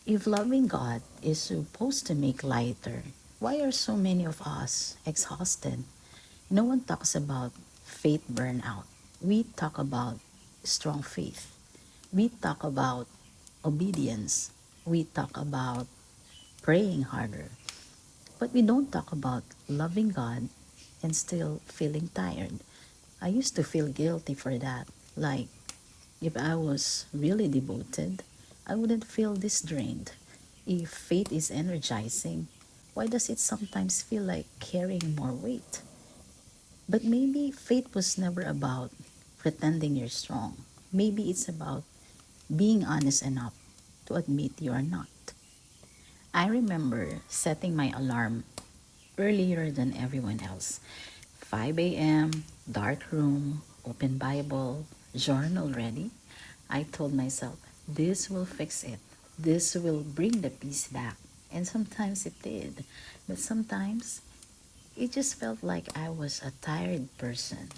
If loving God is supposed to make lighter, why are so many of us exhausted? No one talks about faith burnout. We talk about strong faith. We talk about obedience. We talk about praying harder. But we don't talk about loving God and still feeling tired. I used to feel guilty for that. Like, if I was really devoted, I wouldn't feel this drained. If faith is energizing, why does it sometimes feel like carrying more weight? But maybe faith was never about pretending you're strong. Maybe it's about being honest enough to admit you are not. I remember setting my alarm earlier than everyone else. 5 a.m., dark room, open Bible, journal ready. I told myself, this will fix it. This will bring the peace back. And sometimes it did. But sometimes it just felt like I was a tired person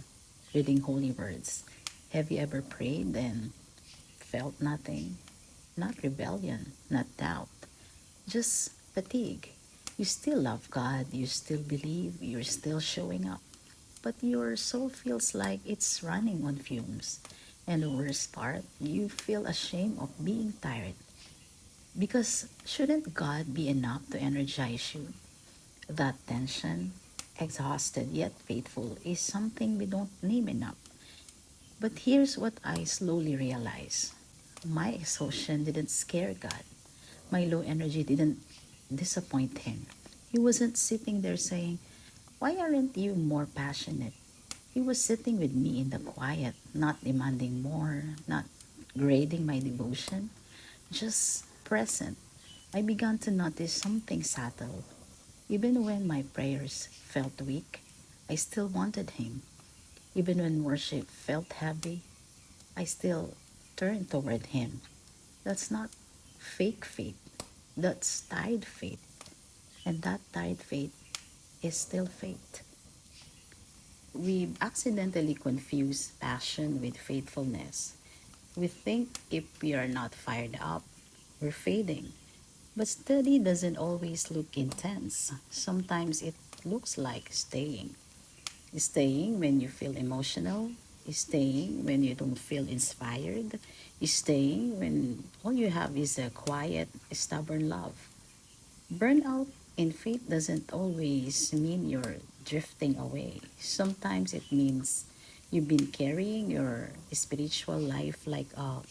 reading holy words. Have you ever prayed and felt nothing? Not rebellion, not doubt, just fatigue. You still love God, you still believe, you're still showing up, but your soul feels like it's running on fumes. And the worst part, you feel ashamed of being tired. Because shouldn't God be enough to energize you? That tension, exhausted yet faithful, is something we don't name enough. But here's what I slowly realized: my exhaustion didn't scare God. My low energy didn't disappoint Him. He wasn't sitting there saying, why aren't you more passionate? He was sitting with me in the quiet, not demanding more, not grading my devotion, just present. I began to notice something subtle. Even when my prayers felt weak, I still wanted Him. Even when worship felt heavy, I still turned toward Him. That's not fake faith, that's tired faith. And that tired faith is still faith. We accidentally confuse passion with faithfulness. We think if we are not fired up, we're fading. But steady doesn't always look intense. Sometimes it looks like staying. Staying when you feel emotional, staying when you don't feel inspired, staying when all you have is a quiet, stubborn love. Burnout in faith doesn't always mean you're drifting away. Sometimes it means you've been carrying your spiritual life like a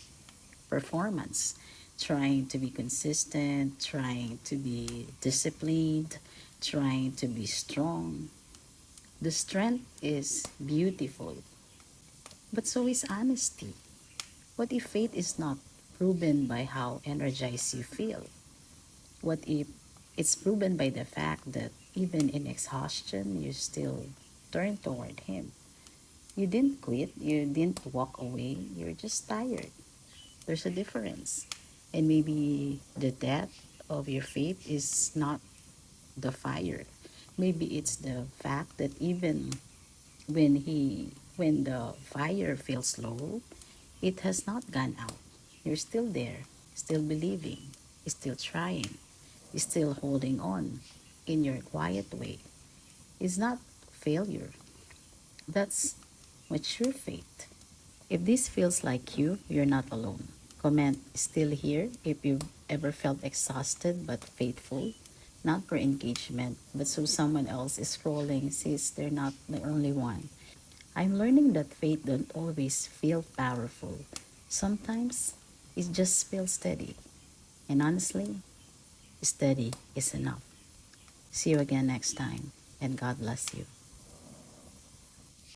performance, trying to be consistent, trying to be disciplined, trying to be strong. The strength is beautiful, but so is honesty. What if faith is not proven by how energized you feel? What if it's proven by the fact that even in exhaustion, you still turn toward Him? You didn't quit, you didn't walk away, you're just tired. There's a difference. And maybe the depth of your faith is not the fire. Maybe it's the fact that even when the fire feels low, it has not gone out. You're still there, still believing, still trying, still holding on in your quiet way. It's not failure. That's mature faith. If this feels like you, you're not alone. Comment still here if you've ever felt exhausted but faithful, not for engagement, but so someone else is scrolling sees they're not the only one. I'm learning that faith don't always feel powerful. Sometimes it just feels steady. And honestly, steady is enough. See you again next time, and God bless you.